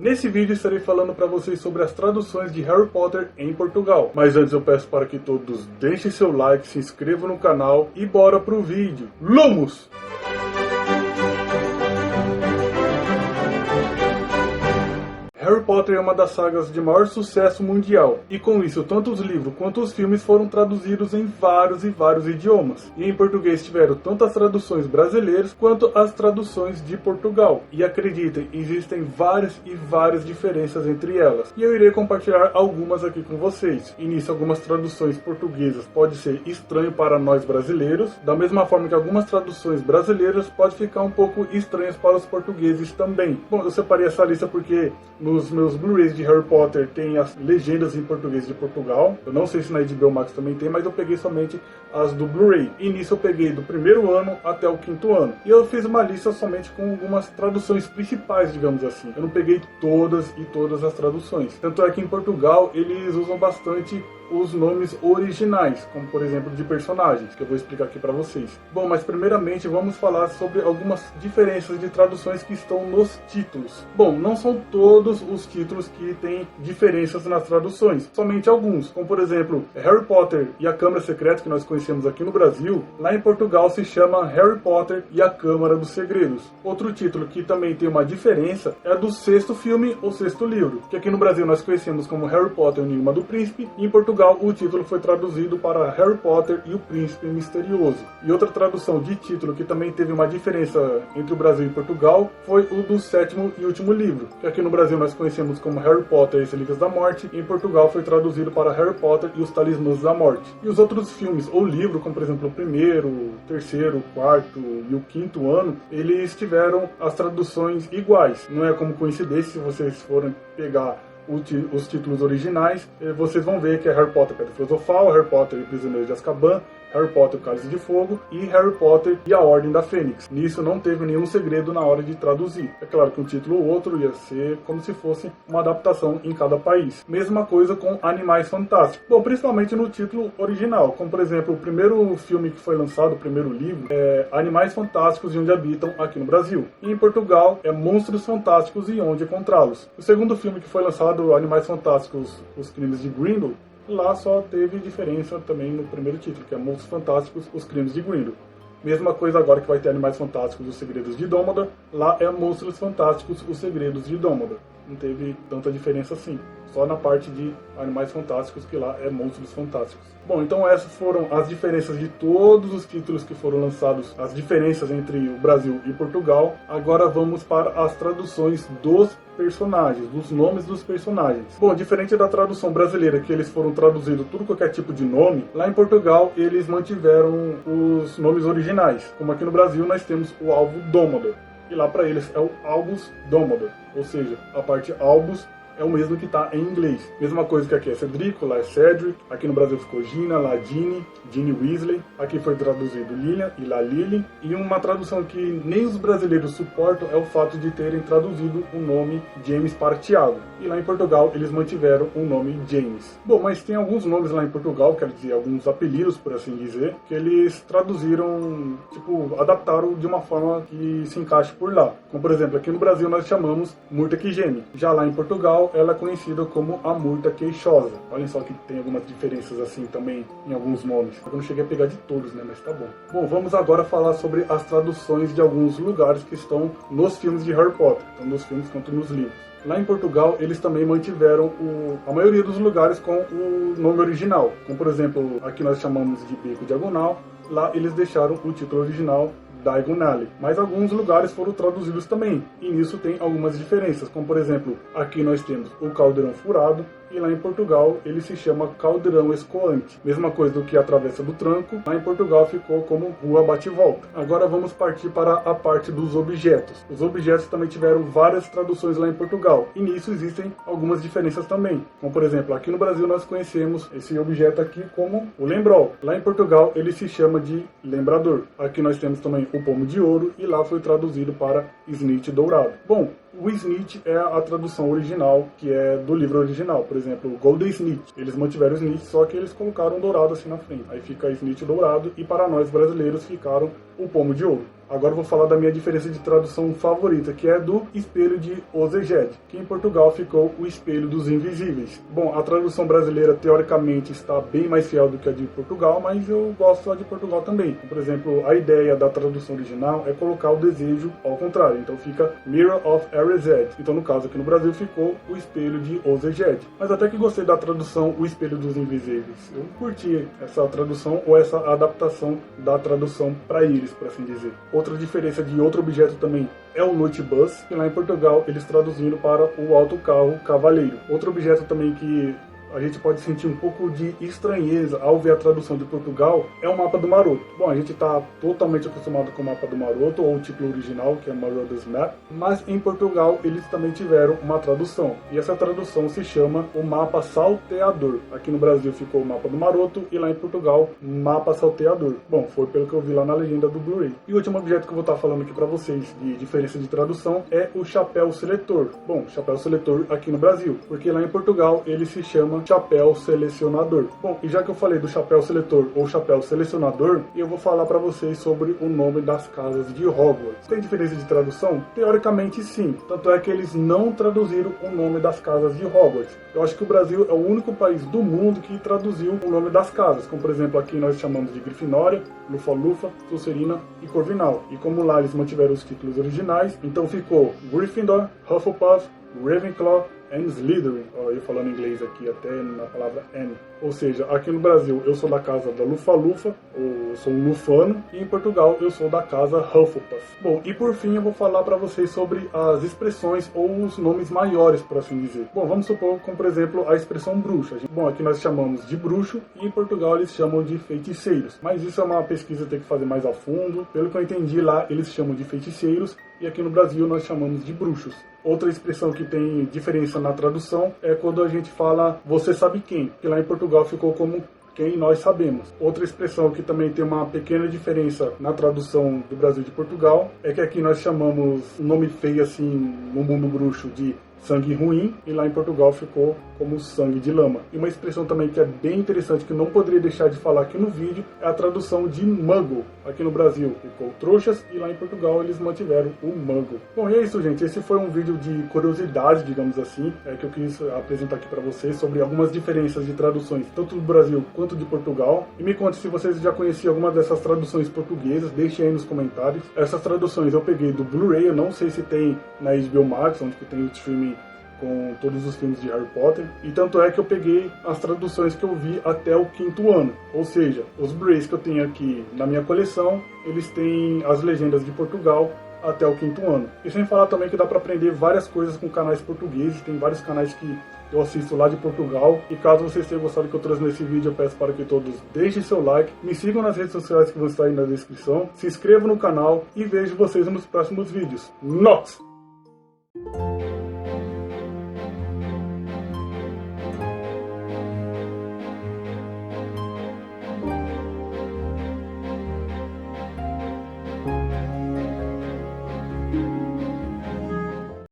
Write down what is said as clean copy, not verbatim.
Nesse vídeo estarei falando para vocês sobre as traduções de Harry Potter em Portugal. Mas antes eu peço para que todos deixem seu like, se inscrevam no canal e bora pro vídeo. Lumos! Harry Potter é uma das sagas de maior sucesso mundial, e com isso tanto os livros quanto os filmes foram traduzidos em vários e vários idiomas. E em português tiveram tanto as traduções brasileiras quanto as traduções de Portugal. E acreditem, existem várias e várias diferenças entre elas. E eu irei compartilhar algumas aqui com vocês. E nisso algumas traduções portuguesas pode ser estranho para nós brasileiros, da mesma forma que algumas traduções brasileiras podem ficar um pouco estranhas para os portugueses também. Bom, eu separei essa lista porque nos meus Blu-rays de Harry Potter tem as legendas em português de Portugal. Eu não sei se na HBO Max também tem, mas eu peguei somente as do Blu-ray. E nisso eu peguei do primeiro ano até o quinto ano. E eu fiz uma lista somente com algumas traduções principais, digamos assim. Eu não peguei todas as traduções. Tanto é que em Portugal eles usam bastante os nomes originais, como por exemplo de personagens, que eu vou explicar aqui para vocês. Bom, mas primeiramente vamos falar sobre algumas diferenças de traduções que estão nos títulos. Bom, não são todos os títulos que têm diferenças nas traduções, somente alguns, como por exemplo Harry Potter e a Câmara Secreta, que nós conhecemos aqui no Brasil, lá em Portugal se chama Harry Potter e a Câmara dos Segredos. Outro título que também tem uma diferença é do sexto filme ou sexto livro, que aqui no Brasil nós conhecemos como Harry Potter e o Enigma do Príncipe, e em Portugal o título foi traduzido para Harry Potter e o Príncipe Misterioso. E outra tradução de título que também teve uma diferença entre o Brasil e Portugal foi o do sétimo e último livro, que aqui no Brasil nós conhecemos como Harry Potter e as Relíquias da Morte, e em Portugal foi traduzido para Harry Potter e os Talismãs da Morte. E os outros filmes ou livros, como por exemplo o primeiro, o terceiro, o quarto e o quinto ano, eles tiveram as traduções iguais. Não é como coincidência, se vocês forem pegar os títulos originais, vocês vão ver que é Harry Potter Pedra Filosofal, Harry Potter e o Prisioneiro de Azkaban, Harry Potter o Cálice de Fogo e Harry Potter e a Ordem da Fênix. Nisso não teve nenhum segredo na hora de traduzir. É claro que um título ou outro ia ser como se fosse uma adaptação em cada país. Mesma coisa com Animais Fantásticos. Bom, principalmente no título original, como por exemplo o primeiro filme que foi lançado, o primeiro livro, é Animais Fantásticos e Onde Habitam aqui no Brasil. E em Portugal é Monstros Fantásticos e Onde Encontrá-los. O segundo filme que foi lançado, Animais Fantásticos, Os Crimes de Grindelwald, lá só teve diferença também no primeiro título, que é Monstros Fantásticos, Os Crimes de Grindelwald. Mesma coisa agora que vai ter Animais Fantásticos, Os Segredos de Dumbledore, lá é Monstros Fantásticos, Os Segredos de Dumbledore. Não teve tanta diferença assim, só na parte de Animais Fantásticos, que lá é Monstros Fantásticos. Bom, então essas foram as diferenças de todos os títulos que foram lançados, as diferenças entre o Brasil e Portugal. Agora vamos para as traduções dos personagens, dos nomes dos personagens. Bom, diferente da tradução brasileira, que eles foram traduzidos tudo qualquer tipo de nome, lá em Portugal eles mantiveram os nomes originais. Como aqui no Brasil nós temos o Alvo Dumbledore, e lá para eles é o Albus Dumbledore, ou seja, a parte Albus é o mesmo que está em inglês. Mesma coisa que aqui é Cedrico, lá é Cedric. Aqui no Brasil ficou Gina, lá Ginny, Ginny Weasley. Aqui foi traduzido Lilian e lá Lily. E uma tradução que nem os brasileiros suportam é o fato de terem traduzido o nome James para Tiago. E lá em Portugal eles mantiveram o nome James. Bom, mas tem alguns nomes lá em Portugal, quero dizer, alguns apelidos, por assim dizer, que eles traduziram, tipo, adaptaram de uma forma que se encaixe por lá. Como por exemplo, aqui no Brasil nós chamamos Murta que Geme. Já lá em Portugal ela é conhecida como a Murta Queixosa. Olhem só que tem algumas diferenças assim também em alguns nomes. Eu não cheguei a pegar de todos, né? Mas tá bom. Bom, vamos agora falar sobre as traduções de alguns lugares que estão nos filmes de Harry Potter, tanto nos filmes quanto nos livros. Lá em Portugal, eles também mantiveram a maioria dos lugares com o nome original. Como por exemplo, aqui nós chamamos de Beco Diagonal. Lá eles deixaram o título original Diagon Alley. Mas alguns lugares foram traduzidos também, e nisso tem algumas diferenças, como por exemplo, aqui nós temos o Caldeirão Furado, e lá em Portugal ele se chama Caldeirão Escoante. Mesma coisa do que a Travessa do Tranco, lá em Portugal ficou como Rua Bate-Volta. Agora vamos partir para a parte dos objetos. Os objetos também tiveram várias traduções lá em Portugal, e nisso existem algumas diferenças também. Como por exemplo, aqui no Brasil nós conhecemos esse objeto aqui como o lembrol. Lá em Portugal ele se chama de lembrador. Aqui nós temos também o pomo de ouro, e lá foi traduzido para snitch dourado. Bom, o snitch é a tradução original, que é do livro original. Por exemplo, Golden Snitch. Eles mantiveram o snitch, só que eles colocaram um dourado assim na frente. Aí fica snitch dourado, e para nós brasileiros ficaram o pomo de ouro. Agora eu vou falar da minha diferença de tradução favorita, que é do Espelho de Ozeged, que em Portugal ficou O Espelho dos Invisíveis. Bom, a tradução brasileira teoricamente está bem mais fiel do que a de Portugal, mas eu gosto da de Portugal também. Por exemplo, a ideia da tradução original é colocar o desejo ao contrário, então fica Mirror of Erzed. Então no caso aqui no Brasil ficou O Espelho de Ozeged. Mas até que gostei da tradução O Espelho dos Invisíveis. Eu curti essa tradução ou essa adaptação da tradução para eles, por assim dizer. Outra diferença de outro objeto também é o Noitebus, que lá em Portugal eles traduziram para o autocarro cavaleiro. Outro objeto também que a gente pode sentir um pouco de estranheza ao ver a tradução de Portugal é o mapa do Maroto. Bom, a gente está totalmente acostumado com o mapa do Maroto, ou o título original, que é Marauder's Map, mas em Portugal eles também tiveram uma tradução, e essa tradução se chama o Mapa Salteador. Aqui no Brasil ficou o mapa do Maroto, e lá em Portugal, Mapa Salteador. Bom, foi pelo que eu vi lá na legenda do Blu-ray. E o último objeto que eu vou estar falando aqui para vocês de diferença de tradução é o chapéu seletor. Bom, chapéu seletor aqui no Brasil, porque lá em Portugal ele se chama chapéu selecionador. Bom, e já que eu falei do chapéu seletor ou chapéu selecionador, eu vou falar para vocês sobre o nome das casas de Hogwarts. Tem diferença de tradução? Teoricamente sim, tanto é que eles não traduziram o nome das casas de Hogwarts. Eu acho que o Brasil é o único país do mundo que traduziu o nome das casas, como por exemplo aqui nós chamamos de Grifinória, Lufa-Lufa, Sonserina e Corvinal. E como lá eles mantiveram os títulos originais, então ficou Gryffindor, Hufflepuff, Ravenclaw and Slytherin. Eu falando inglês aqui até na palavra N. Ou seja, aqui no Brasil eu sou da casa da Lufa-Lufa, ou sou um lufano, e em Portugal eu sou da casa Hufflepuff. Bom, e por fim eu vou falar para vocês sobre as expressões ou os nomes maiores, por assim dizer. Bom, vamos supor como por exemplo a expressão bruxa. Bom, aqui nós chamamos de bruxo e em Portugal eles chamam de feiticeiros. Mas isso é uma pesquisa que tem que fazer mais a fundo. Pelo que eu entendi lá, eles chamam de feiticeiros e aqui no Brasil nós chamamos de bruxos. Outra expressão que tem diferença na tradução é quando a gente fala você sabe quem, que lá em Portugal ficou como quem nós sabemos. Outra expressão que também tem uma pequena diferença na tradução do Brasil e de Portugal é que aqui nós chamamos um nome feio assim no mundo bruxo de sangue ruim, e lá em Portugal ficou como sangue de lama. E uma expressão também que é bem interessante, que não poderia deixar de falar aqui no vídeo, é a tradução de muggle. Aqui no Brasil ficou trouxas, e lá em Portugal eles mantiveram o muggle. Bom, e é isso, gente. Esse foi um vídeo de curiosidade, digamos assim, que eu quis apresentar aqui para vocês sobre algumas diferenças de traduções, tanto do Brasil quanto de Portugal. E me conte se vocês já conheciam alguma dessas traduções portuguesas, deixem aí nos comentários. Essas traduções eu peguei do Blu-ray, eu não sei se tem na HBO Max, onde que tem o streaming com todos os filmes de Harry Potter, e tanto é que eu peguei as traduções que eu vi até o 5º ano, ou seja, os Blu-rays que eu tenho aqui na minha coleção, eles têm as legendas de Portugal até o 5º ano. E sem falar também que dá para aprender várias coisas com canais portugueses, tem vários canais que eu assisto lá de Portugal, e caso vocês tenham gostado do que eu trouxe nesse vídeo, eu peço para que todos deixem seu like, me sigam nas redes sociais que vão estar aí na descrição, se inscrevam no canal e vejo vocês nos próximos vídeos. Nox!